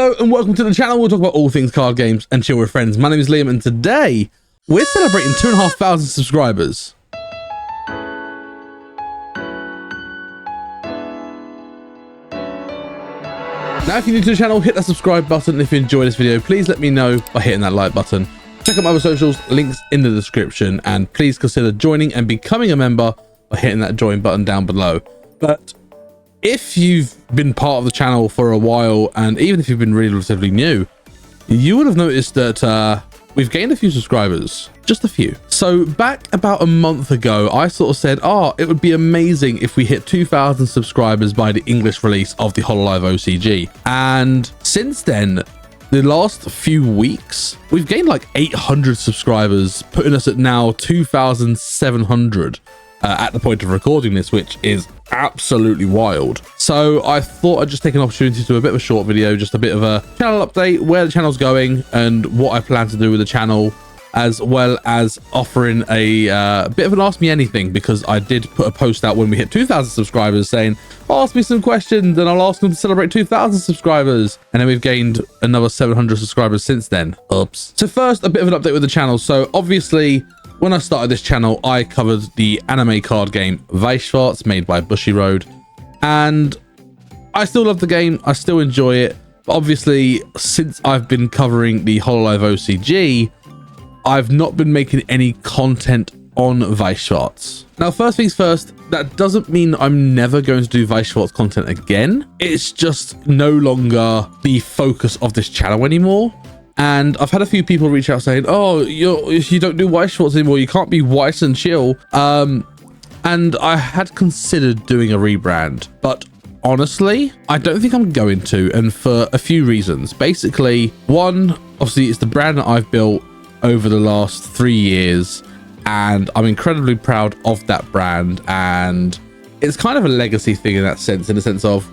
Hello and welcome to the channel. We'll talk about all things card games and chill with friends. My name is Liam and today we're celebrating 2,500 subscribers. Now if you're new to the channel, hit that subscribe button, and if you enjoy this video, please let me know by hitting that like button. Check out my other socials, links in the description, and please consider joining and becoming a member by hitting that join button down below. But if you've been part of the channel for a while, and even if you've been relatively new, you would have noticed that we've gained a few subscribers, just a few. So back about a month ago, I sort of said, it would be amazing if we hit 2,000 subscribers by the English release of the Hololive OCG. And since then, the last few weeks, we've gained like 800 subscribers, putting us at now 2,700 at the point of recording this, which is absolutely wild. So I thought I'd just take an opportunity to do a bit of a short video, just a bit of a channel update, where the channel's going and what I plan to do with the channel, as well as offering a bit of an Ask Me Anything, because I did put a post out when we hit 2,000 subscribers saying, ask me some questions and I'll ask them to celebrate 2,000 subscribers. And then we've gained another 700 subscribers since then. Oops. So first, a bit of an update with the channel. So obviously, when I started this channel, I covered the anime card game Weisschwarz, made by Bushiroad, and I still love the game. I still enjoy it. But obviously, since I've been covering the Hololive OCG, I've not been making any content on Weisschwarz. Now, first things first, that doesn't mean I'm never going to do Weisschwarz content again. It's just no longer the focus of this channel anymore. And I've had a few people reach out saying, you don't do Weisschwarz anymore, you can't be Weiss and chill. And I had considered doing a rebrand, but honestly, I don't think I'm going to, and for a few reasons. Basically, one, obviously it's the brand that I've built over the last 3 years, and I'm incredibly proud of that brand, and it's kind of a legacy thing in that sense, in the sense of,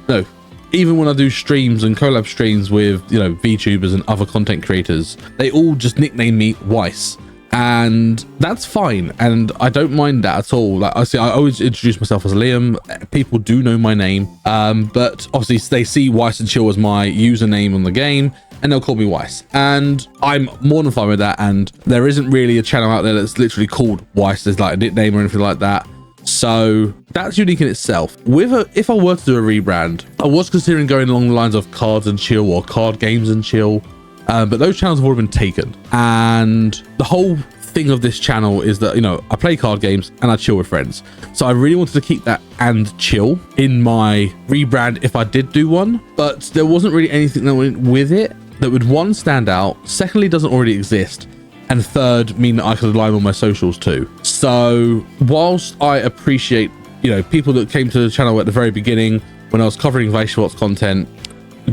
even when I do streams and collab streams with, VTubers and other content creators, they all just nickname me Weiss, and that's fine. And I don't mind that at all. Like I always introduce myself as Liam. People do know my name, but obviously they see Weiss and Chill as my username on the game, and they'll call me Weiss. And I'm more than fine with that. And there isn't really a channel out there that's literally called Weiss. There's like a nickname or anything like that. So that's unique in itself. If I were to do a rebrand, I was considering going along the lines of Cards and Chill or Card Games and Chill, but those channels have already been taken. And the whole thing of this channel is that, I play card games and I chill with friends. So I really wanted to keep that and chill in my rebrand if I did do one, but there wasn't really anything that went with it that would, one, stand out, secondly, doesn't already exist, and third, mean that I could align on my socials too. So whilst I appreciate, people that came to the channel at the very beginning when I was covering Weisschwarz content,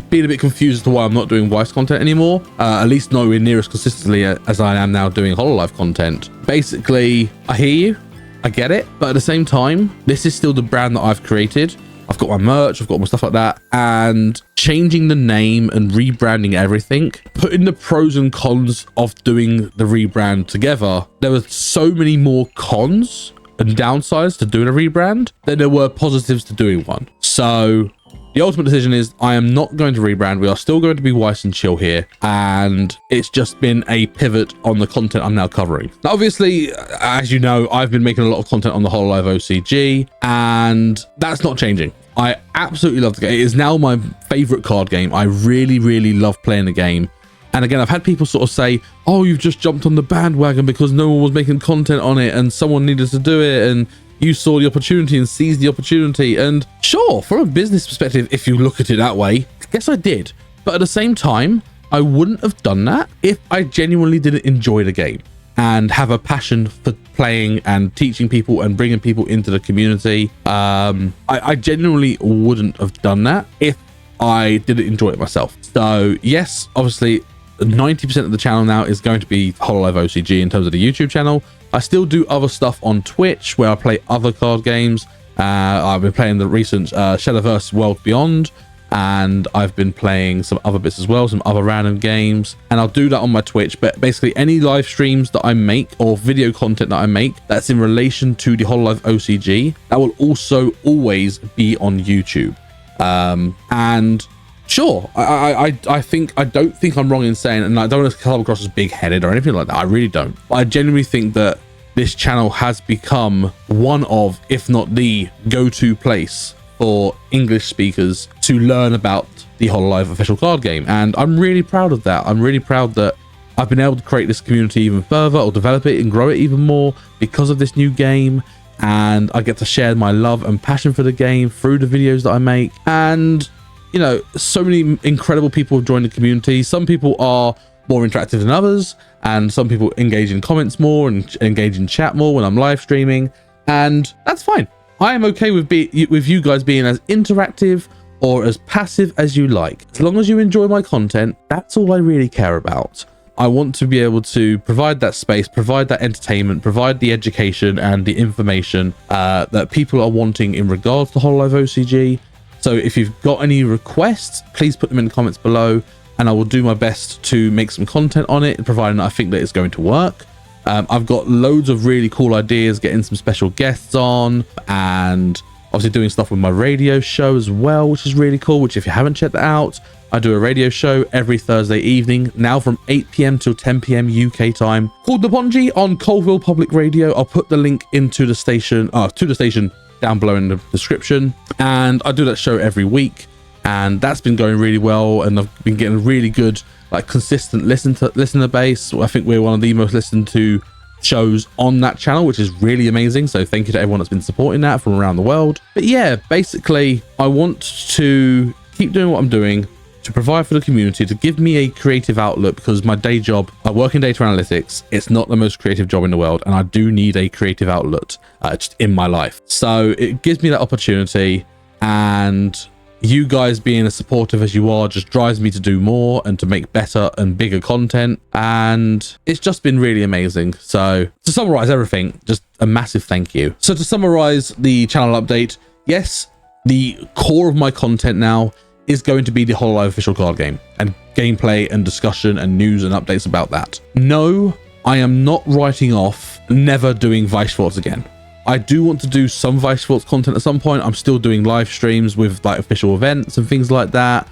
being a bit confused as to why I'm not doing Weiss content anymore, at least nowhere near as consistently as I am now doing Hololive content. Basically, I hear you, I get it, but at the same time, this is still the brand that I've created. I've got my merch, I've got my stuff like that, and changing the name and rebranding everything, putting the pros and cons of doing the rebrand together, there were so many more cons and downsides to doing a rebrand than there were positives to doing one. So the ultimate decision is I am not going to rebrand. We are still going to be Weiss and Chill here, and it's just been a pivot on the content I'm now covering. Now, obviously, as you know, I've been making a lot of content on the Hololive OCG, and that's not changing. I absolutely love the game. It is now my favorite card game. I really, really love playing the game. And again, I've had people sort of say, you've just jumped on the bandwagon because no one was making content on it and someone needed to do it, and you saw the opportunity and seized the opportunity. And sure, from a business perspective, if you look at it that way, I guess I did. But at the same time, I wouldn't have done that if I genuinely didn't enjoy the game and have a passion for playing and teaching people and bringing people into the community. I genuinely wouldn't have done that if I didn't enjoy it myself. So yes, obviously 90% of the channel now is going to be Hololive OCG in terms of the YouTube channel. I still do other stuff on Twitch where I play other card games. I've been playing the recent Shadowverse World Beyond, and I've been playing some other bits as well, some other random games, and I'll do that on my Twitch. But basically any live streams that I make or video content that I make that's in relation to the Hololive OCG, that will also always be on YouTube. And sure, I think, I don't think I'm wrong in saying, and I don't want to come across as big-headed or anything like that. I really don't. I genuinely think that this channel has become one of, if not the go-to place for English speakers to learn about the Hololive official card game. And I'm really proud of that. I'm really proud that I've been able to create this community even further, or develop it and grow it even more because of this new game. And I get to share my love and passion for the game through the videos that I make. And, you know, so many incredible people have joined the community. Some people are more interactive than others, and some people engage in comments more and engage in chat more when I'm live streaming, and that's fine. I am okay with you guys being as interactive or as passive as you like. As long as you enjoy my content, that's all I really care about. I want to be able to provide that space, provide that entertainment, provide the education and the information that people are wanting in regards to Hololive OCG. So if you've got any requests, please put them in the comments below, and I will do my best to make some content on it, providing I think that it's going to work. I've got loads of really cool ideas, getting some special guests on, and obviously doing stuff with my radio show as well, which is really cool, which if you haven't checked that out, I do a radio show every Thursday evening, now from 8 PM till 10 PM UK time, called The Ponji on Colville Public Radio. I'll put the link into the station, to the station down below in the description. And I do that show every week, and that's been going really well, and I've been getting really good, like, consistent listener base. I think we're one of the most listened to shows on that channel, which is really amazing. So thank you to everyone that's been supporting that from around the world. But yeah, basically I want to keep doing what I'm doing, to provide for the community, to give me a creative outlet, because my day job, I work in data analytics. It's not the most creative job in the world, and I do need a creative outlet just in my life. So it gives me that opportunity, and you guys being as supportive as you are just drives me to do more and to make better and bigger content, and it's just been really amazing. So to summarize everything, just a massive thank you. So to summarize the channel update, yes, the core of my content now is going to be the Hololive official card game, and gameplay and discussion and news and updates about that. No, I am not writing off never doing Weissports again. I do want to do some Weissports content at some point. I'm still doing live streams with like official events and things like that.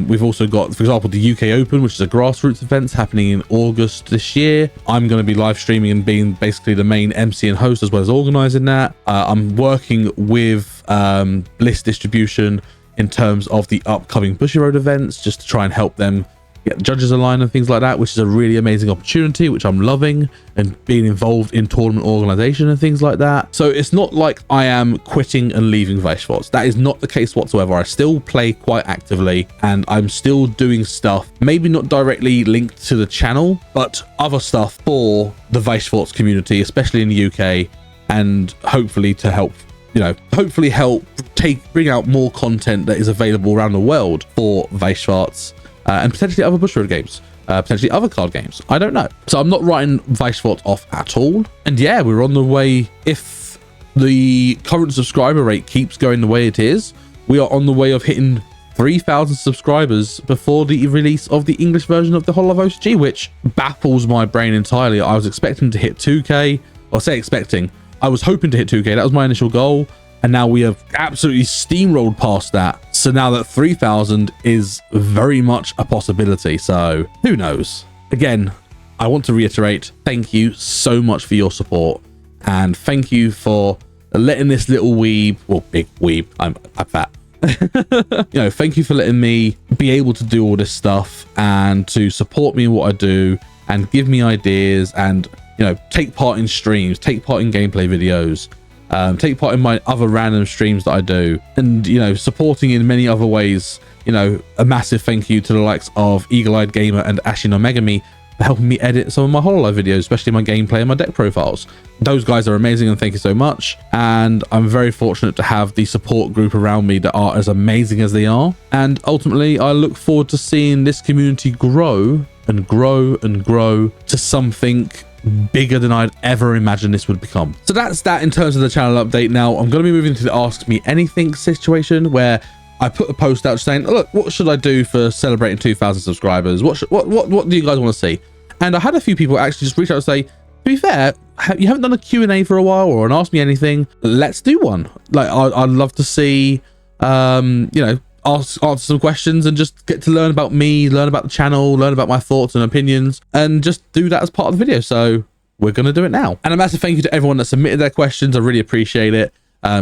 We've also got, for example, the UK Open, which is a grassroots event happening in August this year. I'm going to be live streaming and being basically the main MC and host, as well as organizing that. I'm working with Bliss Distribution in terms of the upcoming Bushy Road events, just to try and help them get the judges aligned and things like that, which is a really amazing opportunity, which I'm loving, and being involved in tournament organization and things like that. So it's not like I am quitting and leaving Weissports. That is not the case whatsoever. I still play quite actively, and I'm still doing stuff, maybe not directly linked to the channel, but other stuff for the Weissports community, especially in the UK, and hopefully to help, you know, hopefully help bring out more content that is available around the world for Weissports, and potentially other Bush Road games, potentially other card games. I don't know. So I'm not writing Weissports off at all. And yeah, we're on the way. If the current subscriber rate keeps going the way it is, we are on the way of hitting 3,000 subscribers before the release of the English version of the Hololive OCG, which baffles my brain entirely. I was expecting to hit 2K, or say expecting, I was hoping to hit 2K. That was my initial goal. And now we have absolutely steamrolled past that. So now that 3,000 is very much a possibility. So who knows? Again, I want to reiterate, thank you so much for your support. And thank you for letting this little weeb, well, big weeb, I'm fat. You know, thank you for letting me be able to do all this stuff and to support me in what I do and give me ideas and, you know, take part in streams, take part in gameplay videos, take part in my other random streams that I do, and, you know, supporting in many other ways. You know, a massive thank you to the likes of Eagle-Eyed Gamer and Ashin Omegami for helping me edit some of my Hololive videos, especially my gameplay and my deck profiles. Those guys are amazing, and thank you so much. And I'm very fortunate to have the support group around me that are as amazing as they are. And ultimately, I look forward to seeing this community grow and grow and grow to something bigger than I'd ever imagined this would become. So that's that in terms of the channel update. Now I'm going to be moving to the Ask Me Anything situation, where I put a post out saying, look, what should I do for celebrating 2,000 subscribers? What do you guys want to see? And I had a few people actually just reach out and say, to be fair, you haven't done a Q&A for a while, or an Ask Me Anything. Let's do one. Like, I'd love to see, you know, answer some questions and just get to learn about me, learn about the channel, learn about my thoughts and opinions, and just do that as part of the video. So we're going to do it now. And a massive thank you to everyone that submitted their questions. I really appreciate it.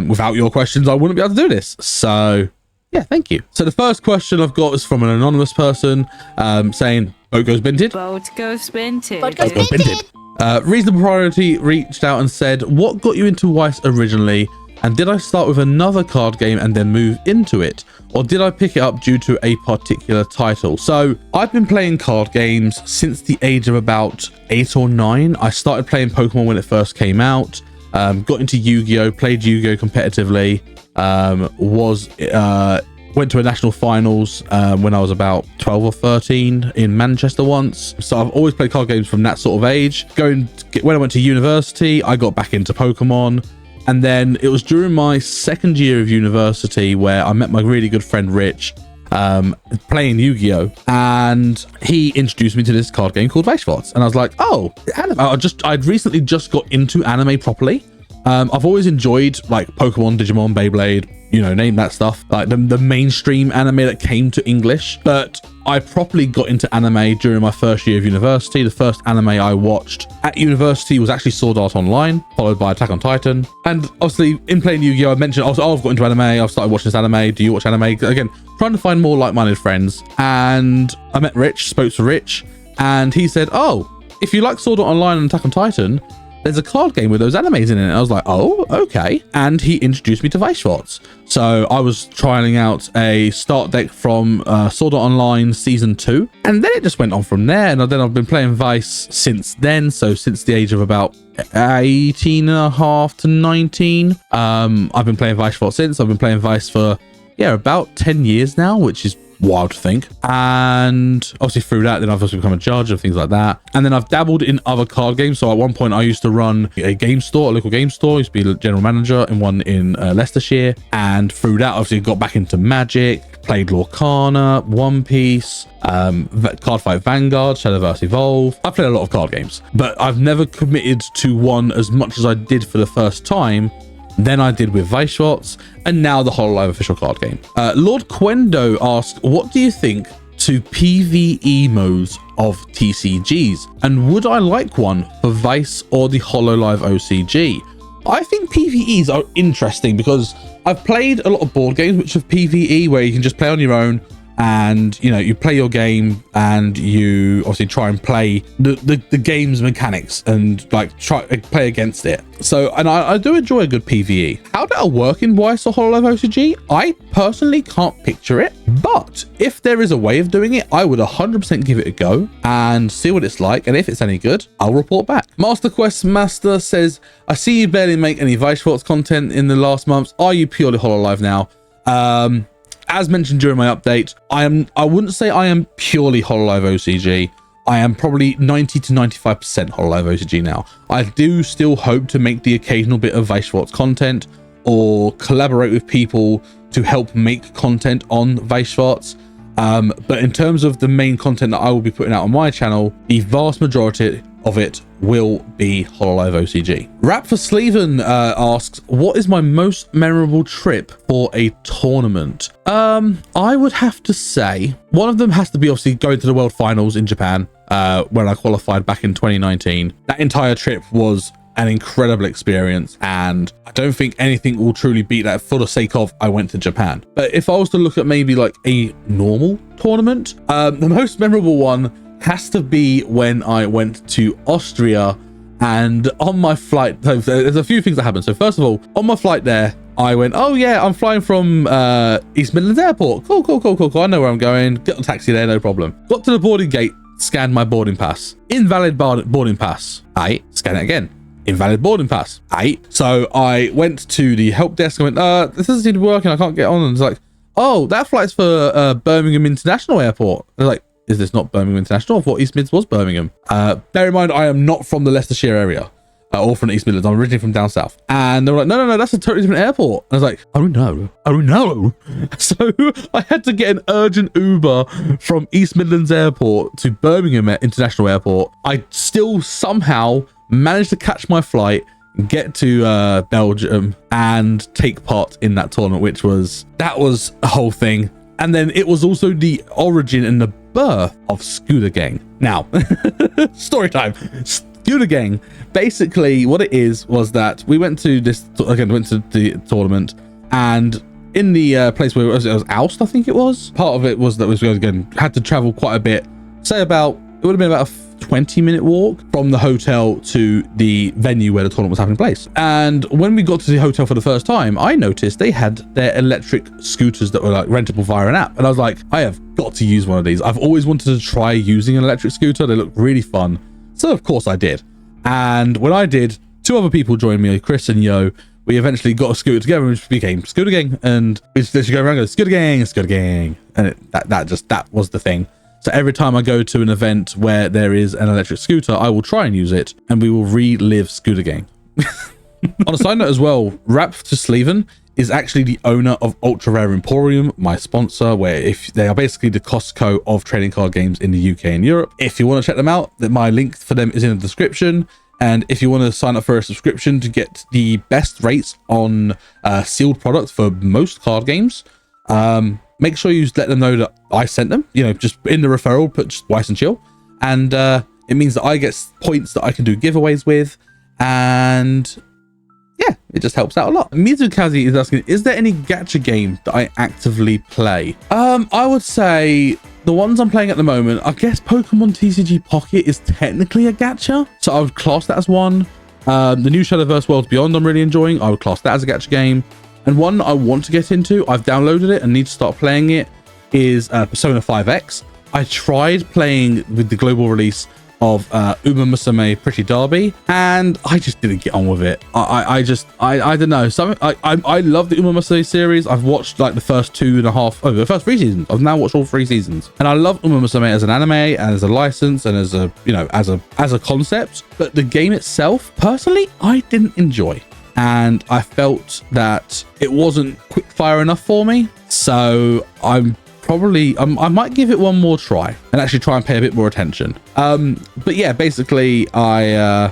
Without your questions, I wouldn't be able to do this. So yeah, thank you. So the first question I've got is from an anonymous person saying, boat goes binted. Boat goes binted. Boat goes binted. Reasonable Priority reached out and said, what got you into Weiss originally? And did I start with another card game and then move into it? Or did I pick it up due to a particular title? So I've been playing card games since the age of about 8 or 9. I started playing Pokemon when it first came out. Got into Yu-Gi-Oh, played Yu-Gi-Oh competitively. Went to a national finals when I was about 12 or 13 in Manchester once. So I've always played card games from that sort of age. When I went to university, I got back into Pokemon. And then it was during my second year of university where I met my really good friend Rich playing Yu-Gi-Oh, and he introduced me to this card game called Weiss. And I was like, oh, anime. I'd recently just got into anime properly. I've always enjoyed like Pokemon, Digimon, Beyblade, you know, name that stuff, like the mainstream anime that came to English. But I properly got into anime during my first year of university. The first anime I watched at university was actually Sword Art Online, followed by Attack on Titan. And obviously in playing Yu-Gi-Oh, I mentioned, I've got into anime, I've started watching this anime. Do you watch anime? Again, trying to find more like-minded friends. And I met Rich, spoke to Rich, and he said, oh, if you like Sword Art Online and Attack on Titan, there's a card game with those animes in it. And I was like, oh, okay. And he introduced me to Weiss. So I was trialing out a start deck from Sword Art Online Season 2. And then it just went on from there. And then I've been playing Weiss since then. So since the age of about 18 and a half to 19. I've been playing Weiss since. I've been playing Weiss for, yeah, about 10 years now, which is wild to think. And obviously through that, then I've also become a judge of things like that. And then I've dabbled in other card games. So at one point I used to run a game store, a local game store. I used to be the general manager in one in Leicestershire. And through that, obviously got back into Magic, played Lorcana, One Piece, Cardfight Vanguard, Shadowverse Evolve. I've played a lot of card games, but I've never committed to one as much as I did for the first time. Then I did with Weiss, and now the Hololive official card game. Lord Quendo asked, what do you think to PvE modes of TCGs? And would I like one for Weiss or the Hololive OCG? I think PvEs are interesting because I've played a lot of board games which have PvE where you can just play on your own, and you know, you play your game and you obviously try and play the game's mechanics and like play against it. So, and I do enjoy a good PvE. How that'll work in Weiss or Hololive OCG, I personally can't picture it, but if there is a way of doing it, I would 100% give it a go and see what it's like, and if it's any good, I'll report back. Master Quest Master says, I see you barely make any Weiss content in the last months. Are you purely Hololive now? As mentioned during my update, I wouldn't say I am purely Hololive OCG. I am probably 90 to 95% Hololive OCG now. I do still hope to make the occasional bit of Weiss content or collaborate with people to help make content on Weiss. But in terms of the main content that I will be putting out on my channel, the vast majority of it will be Hololive OCG. Rap for Sleven asks, what is my most memorable trip for a tournament? I would have to say one of them has to be obviously going to the World Finals in Japan when I qualified back in 2019. That entire trip was an incredible experience, and I don't think anything will truly beat that for the sake of I went to Japan. But if I was to look at maybe like a normal tournament, the most memorable one has to be when I went to Austria, and on my flight, so there's a few things that happened. So first of all, on my flight there, I went, oh yeah, I'm flying from East Midlands Airport. Cool. I know where I'm going. Get on taxi there, no problem. Got to the boarding gate, scanned my boarding pass. Invalid boarding pass. Scan it again. Invalid boarding pass. So I went to the help desk. I went, this doesn't seem to be working. I can't get on. And it's like, oh, that flight's for Birmingham International Airport. They're like, is this not Birmingham International? I thought East Mids was Birmingham. Bear in mind, I am not from the Leicestershire area or from the East Midlands. I'm originally from down south. And they were like, no, that's a totally different airport. And I was like, oh no. So I had to get an urgent Uber from East Midlands Airport to Birmingham International Airport. I still somehow managed to catch my flight, get to Belgium, and take part in that tournament, that was a whole thing. And then it was also the origin and the birth of Scooter Gang. Now, story time. Scooter Gang, basically what it is was that we went to the tournament, and in the place where it was Oust, I think it was. Part of it was that we had to travel quite a bit. Say it would have been about a 20-minute walk from the hotel to the venue where the tournament was having place. And when we got to the hotel for the first time, I noticed they had their electric scooters that were like rentable via an app. And I was like, I have got to use one of these. I've always wanted to try using an electric scooter. They look really fun. So of course I did. And when I did, 2 other people joined me, Chris and Yo. We eventually got a scooter together, which became Scooter Gang. And we just go around and go, Scooter Gang, Scooter Gang. And that was the thing. So every time I go to an event where there is an electric scooter, I will try and use it, and we will relive Scooter Gang. On a side note as well, Rap to Sleven is actually the owner of Ultra Rare Emporium, my sponsor, where if they are basically the Costco of trading card games in the UK and Europe. If you want to check them out, my link for them is in the description. And if you want to sign up for a subscription to get the best rates on sealed products for most card games, make sure you let them know that I sent them, just in the referral, put just Weiss and Chill. And it means that I get points that I can do giveaways with. And yeah, it just helps out a lot. Mizukazi is asking, is there any gacha game that I actively play? I would say the ones I'm playing at the moment, I guess Pokemon TCG Pocket is technically a gacha. So I would class that as one. The new Shadowverse Worlds Beyond I'm really enjoying. I would class that as a gacha game. And one I want to get into, I've downloaded it and need to start playing it, is Persona 5X. I tried playing with the global release of Uma Musume Pretty Derby, and I just didn't get on with it. I don't know. I love the Uma Musume series. I've watched like the first 3 seasons. I've now watched all 3 seasons, and I love Uma Musume as an anime and as a license and as a as a concept. But the game itself, personally, I didn't enjoy. And I felt that it wasn't quick fire enough for me. So I might give it one more try and actually try and pay a bit more attention. But yeah, basically I'm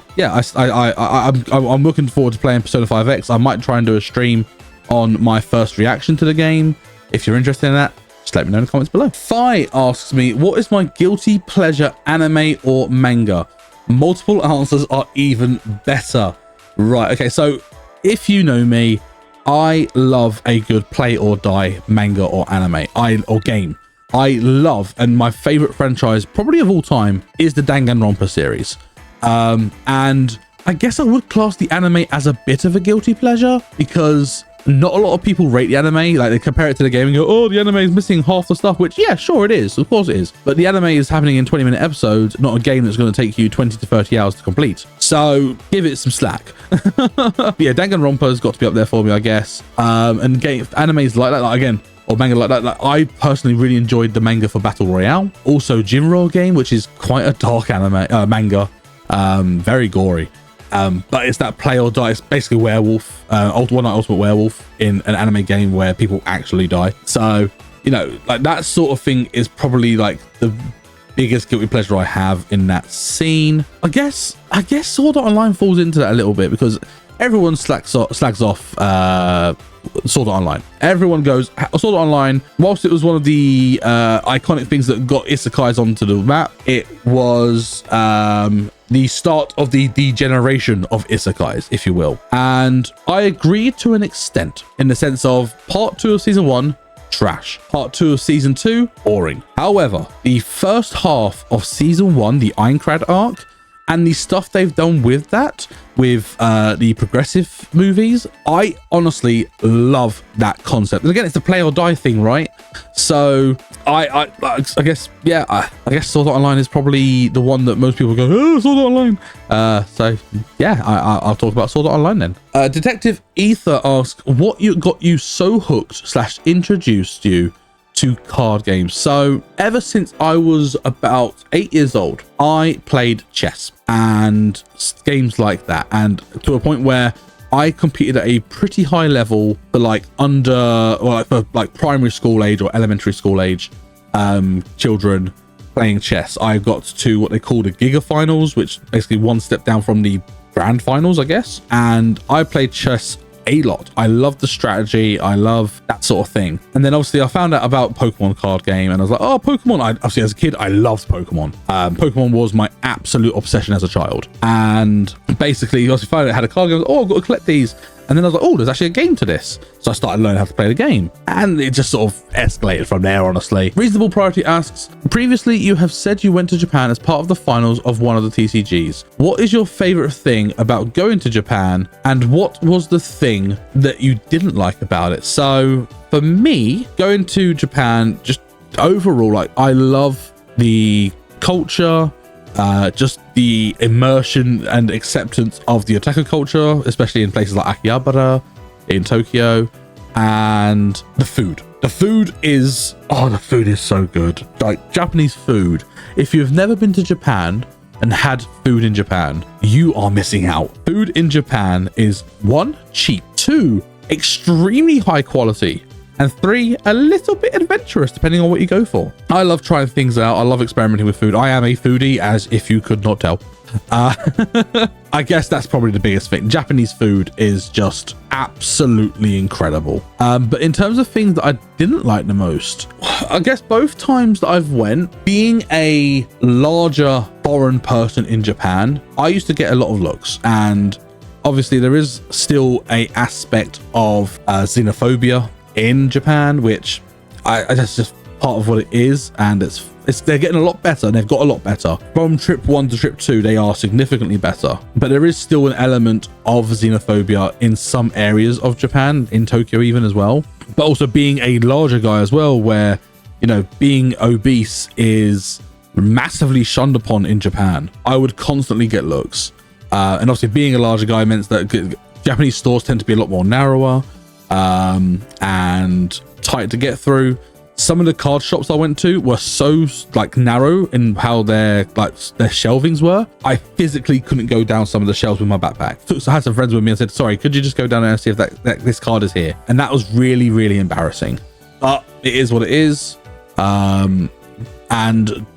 looking forward to playing Persona 5X. I might try and do a stream on my first reaction to the game. If you're interested in that, just let me know in the comments below. Fi asks me, what is my guilty pleasure anime or manga? Multiple answers are even better. Right, okay, so if you know me, I love a good play or die manga or anime or game. I love, and my favorite franchise probably of all time is the Danganronpa series. And I guess I would class the anime as a bit of a guilty pleasure, because not a lot of people rate the anime. Like, they compare it to the game and go, oh, the anime is missing half the stuff, which, yeah, sure it is. Of course it is. But the anime is happening in 20-minute episodes, not a game that's going to take you 20 to 30 hours to complete. So give it some slack. Yeah, Danganronpa's got to be up there for me, I guess. And animes like that, like, again, or manga like that. Like, I personally really enjoyed the manga for Battle Royale. Also, Jinro game, which is quite a dark manga. Very gory. But it's that play or die. It's basically werewolf, One Night Ultimate Werewolf in an anime game where people actually die. So, like, that sort of thing is probably like the biggest guilty pleasure I have in that scene. I guess Sword Art Online falls into that a little bit, because everyone slags off Sword Art Online. Everyone goes, Sword Art Online, whilst it was one of the iconic things that got isekais onto the map, it was the start of the degeneration of isekais, if you will. And I agree to an extent, in the sense of part 2 of season 1, trash. Part 2 of season 2, boring. However, the first half of season 1, the Aincrad arc, and the stuff they've done with that, with the progressive movies, I honestly love that concept. And again, it's the play or die thing, right? So I guess, yeah, I guess Sword Art Online is probably the one that most people go, oh, Sword Art Online. So yeah, I'll talk about Sword Art Online then. Detective Ether asks, what got you so hooked / introduced you to card games? So ever since I was about 8 years old, I played chess and games like that, and to a point where I competed at a pretty high level for like primary school age or elementary school age children playing chess. I got to what they call the Giga Finals, which basically one step down from the Grand Finals, I guess. And I played chess a lot. I love the strategy. I love that sort of thing. And then obviously I found out about Pokemon card game, and I was like, oh, Pokemon. Obviously as a kid, I loved Pokemon. Pokemon was my absolute obsession as a child. And basically, I found out I had a card game. I was like, oh, I've got to collect these. And then I was like, oh, there's actually a game to this. So I started learning how to play the game. And it just sort of escalated from there, honestly. Reasonable Priority asks, previously you have said you went to Japan as part of the finals of one of the TCGs. What is your favorite thing about going to Japan? And what was the thing that you didn't like about it? So for me, going to Japan, just overall, like, I love the culture, just the immersion and acceptance of the otaku culture, especially in places like Akihabara in Tokyo, and the food. The food is so good. Like, Japanese food. If you've never been to Japan and had food in Japan, you are missing out. Food in Japan is 1, cheap, 2, extremely high quality, and 3, a little bit adventurous, depending on what you go for. I love trying things out. I love experimenting with food. I am a foodie, as if you could not tell. I guess that's probably the biggest thing. Japanese food is just absolutely incredible. But in terms of things that I didn't like the most, I guess both times that I've went, being a larger foreign person in Japan, I used to get a lot of looks, and obviously there is still a aspect of xenophobia in Japan, which that's just part of what it is, and they're getting a lot better, and they've got a lot better. From trip 1 to trip 2, they are significantly better, but there is still an element of xenophobia in some areas of Japan, in Tokyo even as well. But also being a larger guy as well, where, you know, being obese is massively shunned upon in Japan. I would constantly get looks, and obviously being a larger guy meant that Japanese stores tend to be a lot more narrower and tight to get through. Some of the card shops I went to were so like narrow in how their shelvings were. I physically couldn't go down some of the shelves with my backpack. So I had some friends with me and said, sorry, could you just go down there and see if this card is here? And that was really, really embarrassing. But it is what it is. And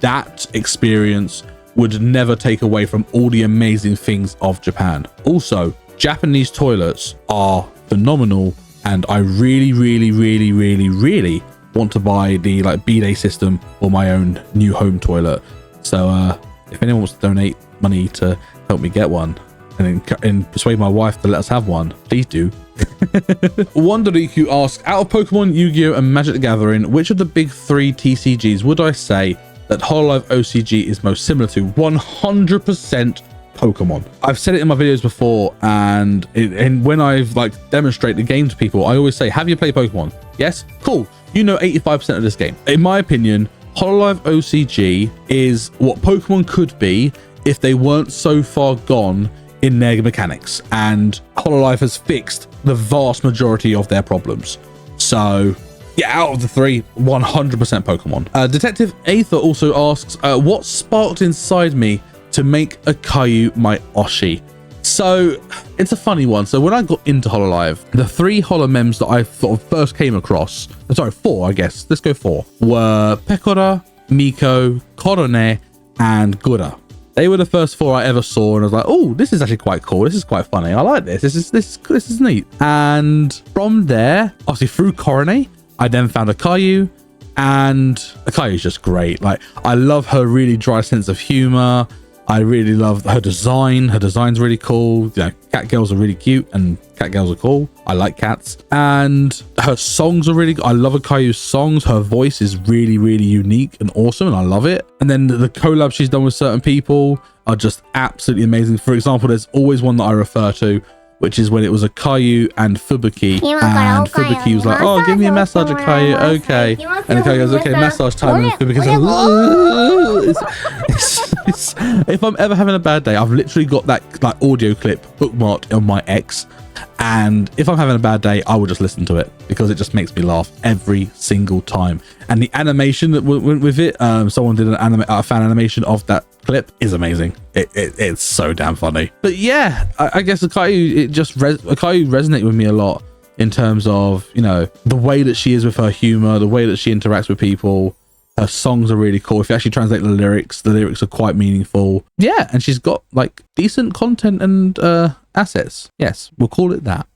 that experience would never take away from all the amazing things of Japan. Also, Japanese toilets are phenomenal, and I really, really, really, really, really want to buy the bidet system for my own new home toilet. So if anyone wants to donate money to help me get one and persuade my wife to let us have one, please do. Wonderiku asks, out of Pokemon, Yu-Gi-Oh and Magic the Gathering, which of the big 3 TCGs would I say that Hololive OCG is most similar to? 100% Pokemon. I've said it in my videos before, and when I've demonstrate the game to people, I always say, have you played Pokemon? Yes? Cool. You know 85% of this game. In my opinion, Hololive OCG is what Pokemon could be if they weren't so far gone in their mechanics, and Hololive has fixed the vast majority of their problems. So yeah, out of the 3, 100% Pokemon. Detective Aether also asks, what sparked inside me to make a Caillou my Oshi? So it's a funny one. So when I got into Hololive, the 3 holomems that I sort of first came across, sorry, 4, I guess, let's go 4, were Pekora, Miko, Korone, and Gura. They were the first 4 I ever saw, and I was like, oh, this is actually quite cool. This is quite funny. I like this. This is neat. And from there, obviously through Korone, I then found a Caillou, and a Caillou is just great. Like, I love her really dry sense of humor. I really love her design. Her design's really cool. You know, cat girls are really cute, and cat girls are cool. I like cats. And her songs are really good. I love a Caillou's songs. Her voice is really, really unique and awesome, and I love it. And then the collabs she's done with certain people are just absolutely amazing. For example, there's always one that I refer to, which is when it was a Caillou and Fubuki, and Fubuki was like, oh, give me a massage, a Caillou, okay. And the Caillou goes, okay, massage time, and Fubuki's like, if I'm ever having a bad day, I've literally got that audio clip bookmarked on my X, and if I'm having a bad day, I will just listen to it, because it just makes me laugh every single time. And the animation that went with it, someone did a fan animation of that clip, is amazing. It's so damn funny. But yeah, I guess a Caillou resonated with me a lot in terms of, you know, the way that she is with her humor, the way that she interacts with people. Her songs are really cool. If you actually translate the lyrics are quite meaningful. Yeah, and she's got decent content and assets. Yes, we'll call it that.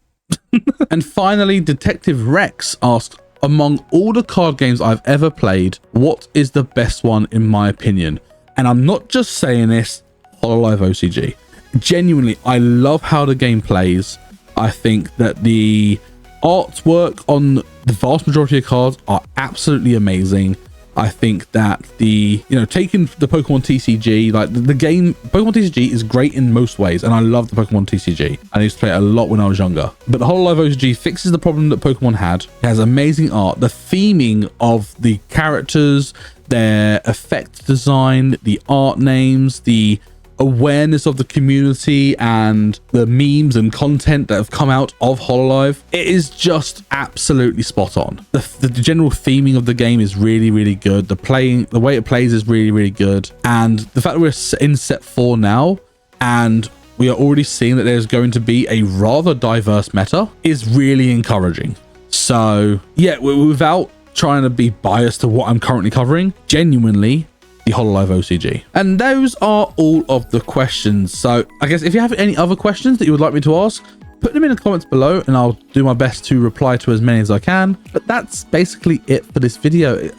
And finally, Detective Rex asked, among all the card games I've ever played, what is the best one in my opinion? And I'm not just saying this, Hololive OCG. Genuinely, I love how the game plays. I think that the artwork on the vast majority of cards are absolutely amazing. I think that taking the Pokemon TCG, like the game, Pokemon TCG is great in most ways, and I love the Pokemon TCG. I used to play it a lot when I was younger. But the Hololive OCG fixes the problem that Pokemon had. It has amazing art, the theming of the characters, their effect design, the art names, the awareness of the community, and the memes and content that have come out of Hololive. It is just absolutely spot on. The general theming of the game is really, really good. The way it plays is really, really good. And the fact that we're in set 4 now, and we are already seeing that there's going to be a rather diverse meta, is really encouraging. So yeah, without trying to be biased to what I'm currently covering, genuinely, the Hololive OCG. And those are all of the questions. So I guess if you have any other questions that you would like me to ask, put them in the comments below and I'll do my best to reply to as many as I can. But that's basically it for this video.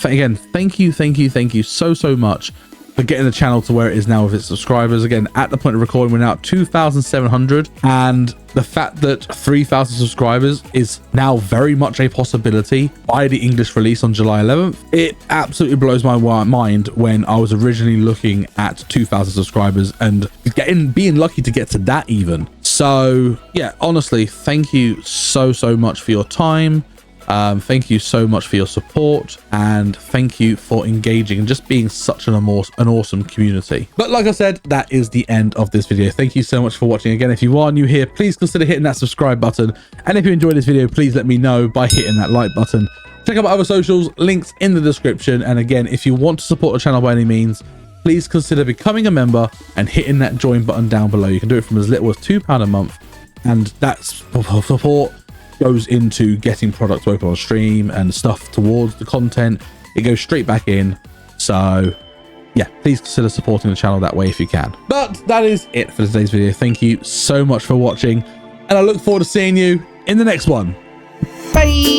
Again, thank you so much for getting the channel to where it is now with its subscribers. Again, at the point of recording, we're now at 2,700, and the fact that 3,000 subscribers is now very much a possibility by the English release on July 11th. It absolutely blows my mind when I was originally looking at 2,000 subscribers and being lucky to get to that even. So yeah, honestly, thank you so much for your time. Thank you so much for your support, and thank you for engaging and just being such an awesome community. But like I said, that is the end of this video. Thank you so much for watching. Again, if you are new here, please consider hitting that subscribe button, and if you enjoyed this video, please let me know by hitting that like button. Check out my other socials, links in the description. And again, if you want to support the channel by any means, please consider becoming a member and hitting that join button down below. You can do it from as little as £2 a month, and that's support goes into getting products open on stream and stuff towards the content. It goes straight back in. So yeah, please consider supporting the channel that way if you can. But that is it for today's video. Thank you so much for watching, and I look forward to seeing you in the next one. Bye.